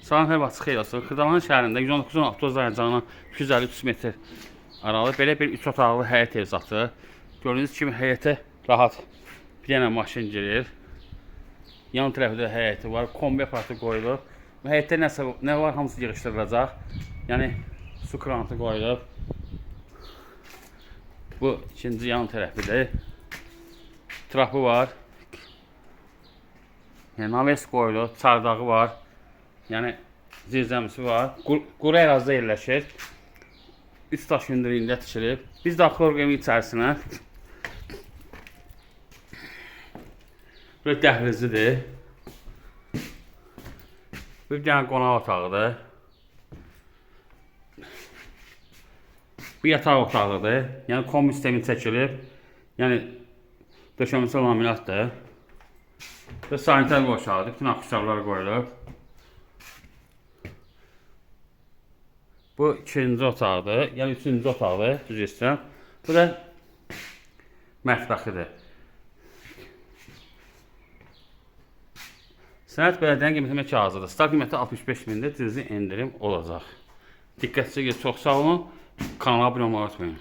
Salam, hər vaxt xeyir olsun. Xırdalan şəhərində 119 avtobus dayanacağına 253 metr aralı belə bir 3 otaqlı həyət ev zatı. Gördüyünüz kimi həyətə rahat bir dənə maşın girir. Yan tərəfdə həyəti var, kombi aparatı qoyulub. Bu həyətdə nə var, hamısı yığışdırılacaq. Yəni su krantı qoyulub. Bu ikinci yan tərəfidir. Trapı var. Yəni naves qoyulub, çardağı var. Yəni zirzəmisi var. Quru ərazidə yerləşir. 3 daş hündürlüyündə tikilib. Biz daxil oluruq evin içərisinə. Böyle dəhlizlidir. Bir dənə qonaq otağıdır. Bu yataq otağıdır. Yəni kombi sistemi çəkilib. Yəni döşəməsi laminatdır. Və sanitar boşaldı. Bütün aksesuarlar qoyulub. Bu ikinci otaqdır. Yəni üçüncü otaqdır. Düz istəyirəm. Bu da mətbəxidir. Sənəd bələdiyyənin qiyməti hazırdır. Start qiyməti 65 mindir. Cüzi endirim olacaq. Diqqətli, çox sağ olun. Kanala abunə olmayı unutmayın.